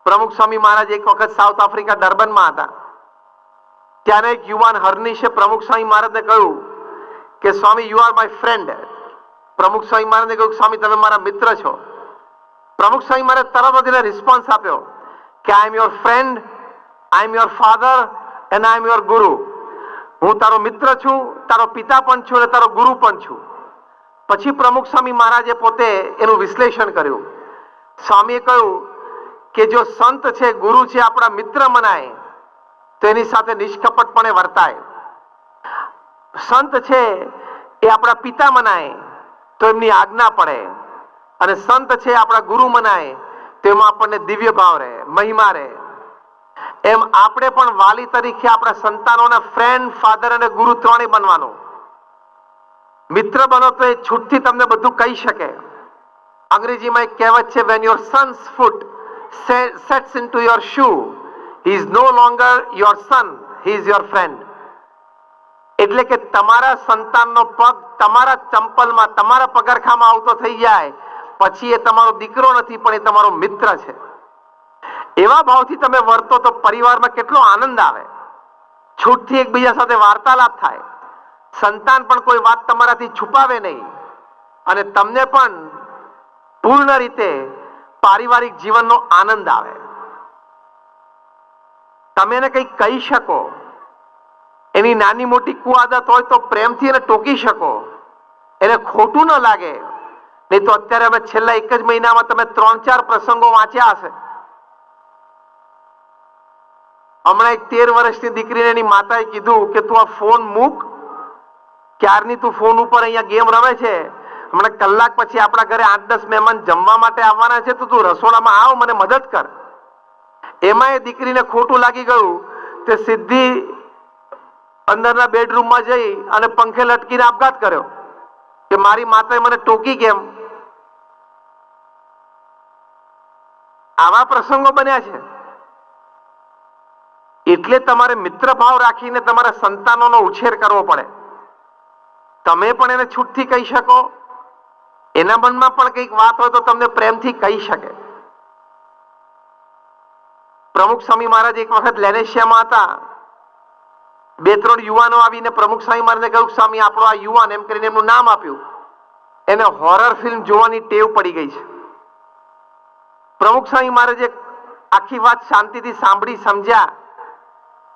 પ્રમુખ સ્વામી મહારાજ એક વખત સાઉથ આફ્રિકા ડર્બનમાં હતા. ત્યારે એક યુવાન હર્નિશે પ્રમુખ સ્વામી મહારાજને કહ્યું કે સ્વામી યુ આર માય ફ્રેન્ડ. પ્રમુખ સ્વામી મહારાજને કહ્યું સ્વામી તમે મારા મિત્ર છો. પ્રમુખ સ્વામી મહારાજ તરત જ એને રિસ્પોન્સ આપ્યો કે I am your friend, I am your father and I am your guru. હું તારો મિત્ર છું, તારો પિતા પણ છું અને તારો ગુરુ પણ છું. પછી પ્રમુખ સ્વામી મહારાજે પોતે એનું વિશ્લેષણ કર્યું. સ્વામીએ કહ્યું કે જો સંત છે, ગુરુ છે, આપણા મિત્ર મનાય તો એની સાથે નિષ્કપટપણે વર્તાય. સંત છે એ આપણા પિતા મનાય તો એમની આજ્ઞા પડે, અને સંત છે આપણા ગુરુ મનાય તો એમાં આપણને દિવ્ય ભાવ રહે, મહિમા રહે. એમ આપણે પણ વાલી તરીકે આપણા સંતાનોના ફ્રેન્ડ, ફાધર અને ગુરુ ત્રણેય બનવાનું. મિત્ર બનો તો એ છૂટથી તમને બધું કહી શકે. અંગ્રેજીમાં એક કહેવત છે, when your son's foot sets into your shoe, he is no longer your son, he is your friend. એટલે કે તમારા સંતાનનો પગ તમારા ચંપલમાં, તમારા પગરખામાં આવતો થઈ જાય પછી એ તમારો દીકરો નથી પણ એ તમારો મિત્ર છે. એવા ભાવથી તમે વર્તો તો પરિવારમાં કેટલો આનંદ આવે. છૂટથી એકબીજા સાથે વાર્તાલાપ થાય. સંતાન પણ કોઈ વાત તમારાથી છુપાવે નહીં અને તમને પણ પૂર્ણ રીતે પારિવારિક જીવનનો આનંદ આવે. તમે એને કંઈક કહી શકો, એની નાની મોટી કુઆદત હોય તો પ્રેમથી એને ટોકી શકો, એને ખોટું ન લાગે. નહીં તો અત્યારે અમે છેલ્લા એક જ મહિનામાં તમે 3-4 પ્રસંગો વાંચ્યા હશે. હમણાં એક 13 વર્ષની દીકરીને એની માતાએ કીધું કે તું આ ફોન મૂક, ક્યારની તું ફોન ઉપર અહીંયા ગેમ રમે છે, હમણાં કલાક પછી આપણા ઘરે 8-10 મહેમાન જમવા માટે આવવાના છે, તો તું રસોડામાં આવ, મને મદદ કર. એમાં એ દીકરીને ખોટું લાગી ગયું તે સીધી અંદરના બેડરૂમમાં જઈ અને પંખે લટકીને આપઘાત કર્યો કે મારી માતાએ મને ટોકી કેમ. આવા પ્રસંગો બન્યા છે. એટલે તમારે મિત્ર ભાવ રાખીને તમારા સંતાનોનો ઉછેર કરવો પડે. તમે પણ એને છૂટથી કહી શકો, એના મનમાં પણ કંઈક વાત હોય તો તમને પ્રેમથી કહી શકે. પ્રમુખ સ્વામી મહારાજ એક વખત લેનેશિયામાં હતા. 2-3 યુવાનો આવીને પ્રમુખ સ્વામી મહારાજને કહ્યું સ્વામી આપણો આ યુવાન, એમ કરીને એમનું નામ આપ્યું, એને હોરર ફિલ્મ જોવાની ટેવ પડી ગઈ છે. પ્રમુખ સ્વામી મહારાજે આખી વાત શાંતિથી સાંભળી, સમજ્યા.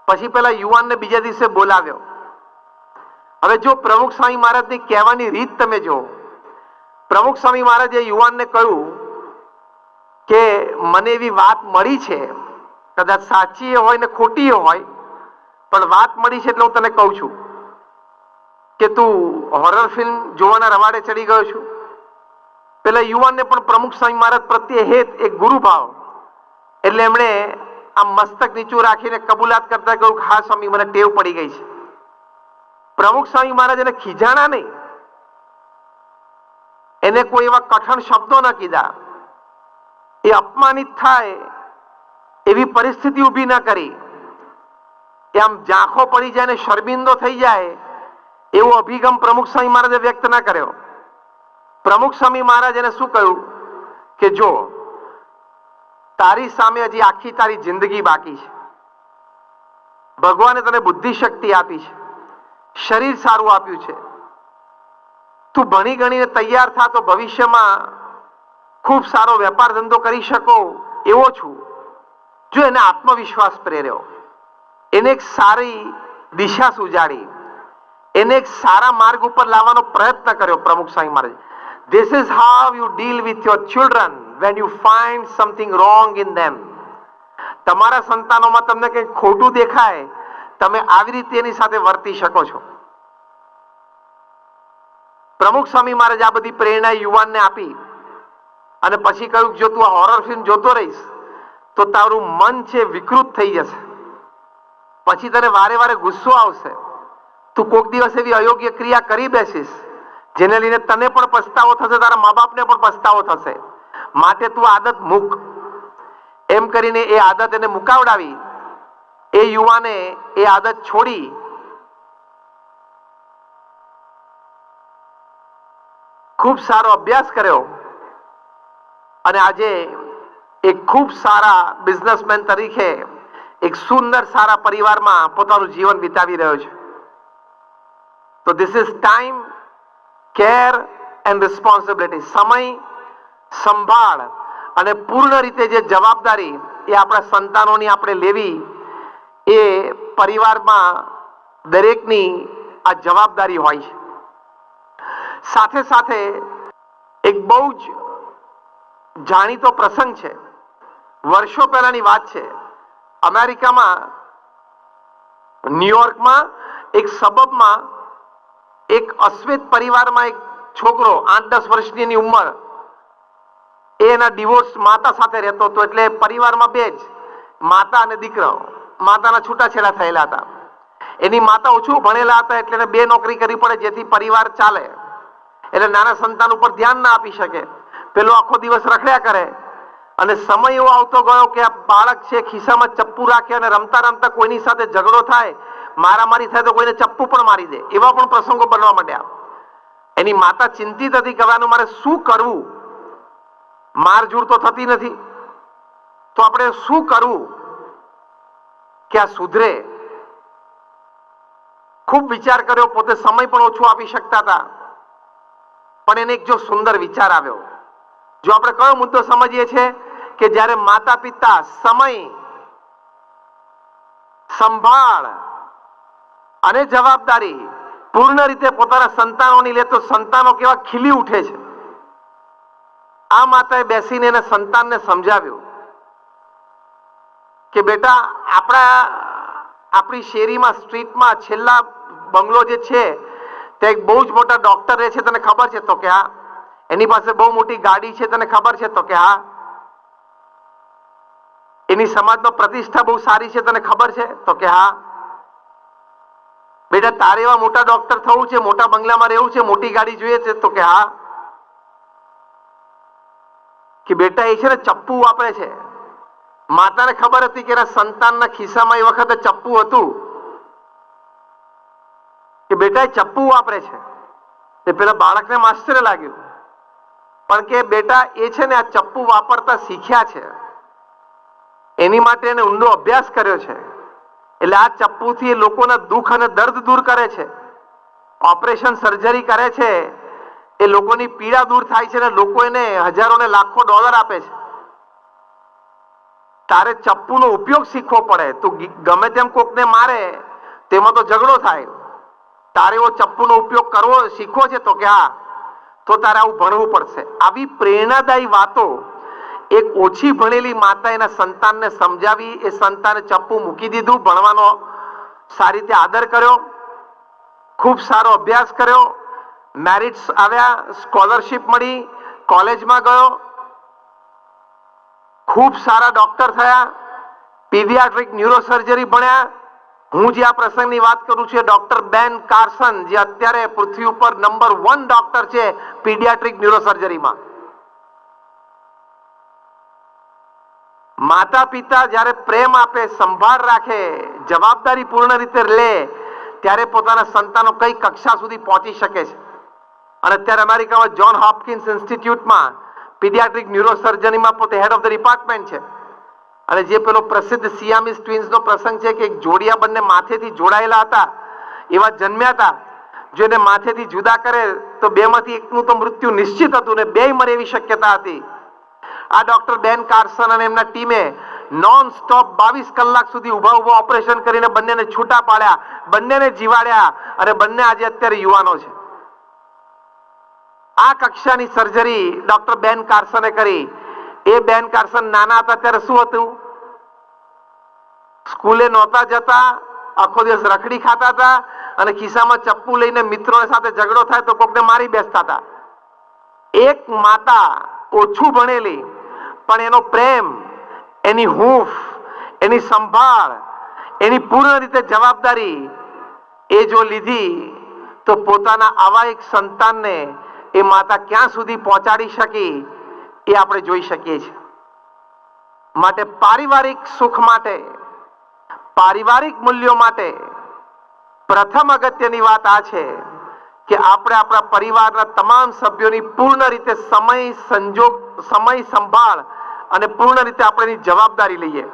પછી પેલા યુવાનને બીજા દિવસે બોલાવ્યો. હવે જો પ્રમુખ સ્વામી મહારાજની કહેવાની રીત તમે જો, પ્રમુખ સ્વામી મહારાજે યુવાનને કહ્યું કે મને એવી વાત મળી છે, કદાચ સાચી હોય ને ખોટી હોય, પણ વાત મળી છે એટલે હું તને કહું છું કે તું હોરર ફિલ્મ જોવાના રવાડે ચડી ગયો છું. પેલા યુવાનને પણ પ્રમુખ સ્વામી મહારાજ પ્રત્યે હેત, એક ગુરુભાવ, એટલે એમણે આ મસ્તક નીચું રાખીને કબૂલાત કરતા કહ્યું હા સ્વામી મને ટેવ પડી ગઈ છે. પ્રમુખ સ્વામી મહારાજ એને ખીજાણા નહીં, એને કોઈ એવા કઠણ શબ્દો ન કીધા, એ અપમાનિત થાય એવી પરિસ્થિતિ ઊભી ન કરી, એ આમ ઝાંખો પડી જાય ને શર્મિંદો થઈ જાય એવો અભિગમ પ્રમુખ સ્વામી મહારાજે વ્યક્ત ના કર્યો. પ્રમુખ સ્વામી મહારાજ એને શું કહ્યું કે જો તારી સામે હજી આખી તારી જિંદગી બાકી છે. ભગવાને તને બુદ્ધિ શક્તિ આપી છે, શરીર સારું આપ્યું છે, તું ભણી ગણીને તૈયાર થા તો ભવિષ્યમાં ખૂબ સારો વેપાર ધંધો કરી શકો એવો છું. જો એને આત્મવિશ્વાસ પ્રેર્યો, એને એક સારી દિશા સુજાડી, એને એક સારા માર્ગ ઉપર લાવવાનો પ્રયત્ન કર્યો પ્રમુખ Swami Maharaj. This is how you deal with your children when you find something wrong in them. તમારા સંતાનોમાં તમને કંઈક ખોટું દેખાય, તમે આવી રીતે એની સાથે વર્તી શકો છો. પ્રમુખ સ્વામી મહારાજ આ બધી પ્રેરણા યુવાનને આપી અને પછી કહ્યું જો તું આ હોરર ફિલ્મ જોતો રહીશ તો તારું મન છે વિકૃત થઈ જશે, પછી તને વારે વારે ગુસ્સો આવશે, તું કોઈક દિવસ એવી અયોગ્ય ક્રિયા કરી બેસીશ જેને લઈને તને પણ પસ્તાવો થશે, તારા મા બાપને પણ પસ્તાવો થશે, માટે તું આદત મૂક. એમ કરીને એ આદત એને મુકાવડાવી. એ યુવાને એ આદત છોડી ખૂબ સારો અભ્યાસ કર્યો અને આજે એક ખૂબ સારા બિઝનેસમેન તરીકે એક સુંદર સારા પરિવારમાં પોતાનું જીવન વિતાવી રહ્યો છે. તો this is time, care and responsibility. સમય, સંભાળ અને પૂર્ણ રીતે જે જવાબદારી એ આપણા સંતાનોની આપણે લેવી, એ પરિવારમાં દરેકની આ જવાબદારી હોય છે. સાથે સાથે એક બહુ જ જાણીતો પ્રસંગ છે, વર્ષો પહેલાની વાત છે. અમેરિકામાં ન્યુયોર્કમાં એક સબબમાં એક અશ્વેત પરિવારમાં એક છોકરો 8-10 વર્ષની એની ઉંમર, એના ડિવોર્સ માતા સાથે રહેતો હતો. એટલે પરિવારમાં બે જ, માતા અને દીકરો. માતાના છૂટાછેડા થયેલા હતા. એની માતા ઓછું ભણેલા હતા એટલે એને બે નોકરી કરવી પડે જેથી પરિવાર ચાલે. એટલે નાના સંતાન ઉપર ધ્યાન ના આપી શકે. પેલો આખો દિવસ રખડ્યા કરે અને સમય એવો આવતો ગયો કે આ બાળક છે ખિસ્સામાં ચપ્પુ રાખે અને રમતા રમતા કોઈની સાથે ઝઘડો થાય, મારામારી થાય તો કોઈને ચપ્પુ પણ મારી દે. એવા પણ પ્રસંગો બનવા માંડ્યા. એની માતા ચિંતિત હતી કે હવે મારે શું કરવું, મારઝૂડ તો થતી નથી, તો આપણે શું કરવું કે આ સુધરે. ખૂબ વિચાર કર્યો, પોતે સમય પણ ઓછું આપી શકતા હતા, પણ એને એક જો સુંદર વિચાર આવ્યો. જો આપણે કયો મુદ્દો સમજીએ છીએ કે જ્યારે માતા પિતા સમય, સંભાળ અને જવાબદારી પૂર્ણ રીતે પોતાના સંતાનોની લે તો સંતાનો કેવા ખીલી ઉઠે છે. આ માતાએ બેસીને એને સંતાનને સમજાવ્યું કે બેટા, આપણી શેરીમાં, સ્ટ્રીટમાં છેલ્લા બંગલો જે છે તે એક બહુ જ મોટા ડોક્ટર રહે છે, તને ખબર છે? તો કે હા. એની પાસે બહુ મોટી ગાડી છે, તને ખબર છે? તો કે હા. એની સમાજમાં પ્રતિષ્ઠા બહુ સારી છે, તને ખબર છે? તો કે હા. બેટા, તારે એવા મોટા ડોક્ટર થવું છે, મોટા બંગલામાં રહેવું છે, મોટી ગાડી જોઈએ છે? તો કે હા. કે બેટા, એ છે ને ચપ્પુ વાપરે છે. માતાને ખબર હતી કે એના સંતાનના ખિસ્સામાં એ વખતે ચપ્પુ હતું, કે બેટા એ ચપ્પુ વાપરે છે. એ પેલા બાળકને આશ્ચર્ય લાગ્યું, પણ કે બેટા એ છે ને આ ચપ્પુ વાપરતા શીખ્યા છે, એની માટે એને ઊંડો અભ્યાસ કર્યો છે. એટલે આ ચપ્પુથી એ લોકોના દુઃખ અને દર્દ દૂર કરે છે, ઓપરેશન સર્જરી કરે છે, એ લોકોની પીડા દૂર થાય છે ને લોકો એને હજારો ને લાખો ડોલર આપે છે. તારે ચપ્પુનો ઉપયોગ શીખવો પડે. તું ગમે તેમ કોકને મારે તેમાં તો ઝઘડો થાય. તારે એવો ચપ્પુનો ઉપયોગ કરવો શીખવો છે? તો કે હા. તો તારે આવું ભણવું પડશે. આવી પ્રેરણાદાયી વાતો એક ઓછી ભણેલી માતા એના સંતાનને સમજાવી. એ સંતાને ચપ્પુ મૂકી દીધું, ભણવાનો સારી રીતે આદર કર્યો, ખૂબ સારો અભ્યાસ કર્યો, મેરિટ્સ આવ્યા, સ્કોલરશિપ મળી, કોલેજમાં ગયો, ખૂબ સારા ડોક્ટર થયા, પીડિયાટ્રિક ન્યુરોસર્જરી ભણ્યા. હું જે આ પ્રસંગની વાત કરું છું એ ડોક્ટર બેન કાર્સન, જે અત્યારે પૃથ્વી ઉપર નંબર 1 ડોક્ટર છે પીડિયાટ્રિક ન્યુરોસર્જરીમાં. માતા પિતા જ્યારે પ્રેમ આપે, સંભાળ રાખે, જવાબદારી પૂર્ણ રીતે લે, ત્યારે પોતાના સંતાનો કઈ કક્ષા સુધી પહોંચી શકે છે. અને અત્યારે અમેરિકામાં જ્હોન હોપકિન્સ ઇન્સ્ટિટ્યૂટમાં પીડિયાટ્રિક ન્યુરોસર્જરીમાં પોતે હેડ ઓફ ધ ડિપાર્ટમેન્ટ છે. અને જે પેલો પ્રસિદ્ધ સિયામીસ ટ્વિન્સનો પ્રસંગ છે કે એક જોડિયા બંને માથેથી જોડાયેલા હતા, એવા જન્મ્યા હતા. જો એને માથેથી જુદા કરે તો બેમાંથી એકનું તો મૃત્યુ નિશ્ચિત હતું ને બેય મરે એવી શક્યતા હતી. આ ડોક્ટર બેન કાર્સન અને એમના ટીમે નોન સ્ટોપ 22 કલાક સુધી ઊભા ઓપરેશન કરીને બંનેને છૂટા પાડ્યા, બંનેને જીવાડ્યા અને બંને આજે અત્યારે યુવાનો છે. આ કક્ષાની સર્જરી ડોક્ટર બેન કાર્સને કરી. એ બેન કાર્સન નાના હતા ત્યારે શું હતું? સ્કૂલે નહોતા જતા, આખો દિવસ રખડી ખાતા હતા અને ખિસ્સામાં ચપ્પુ લઈને મિત્રો સાથે ઝઘડો થાય તો કોકને મારી બેસતા હતા. એક માતા ઓછું ભણેલી પણ એનો પ્રેમ, એની હૂંફ, એની સંભાળ, એની પૂર્ણ રીતે જવાબદારી એ જો લીધી તો પોતાના આવા એક સંતાનને એ માતા ક્યાં સુધી પહોંચાડી શકી એ આપણે જોઈ શકીએ છીએ. માટે પારિવારિક સુખ માટે, પારિવારિક મૂલ્યો માટે પ્રથમ અગત્યની વાત આ છે કે આપણે આપણા પરિવારના તમામ સભ્યોની પૂર્ણ રીતે સમય સંભાળ અને પૂર્ણ રીતે આપણે એની જવાબદારી લઈએ.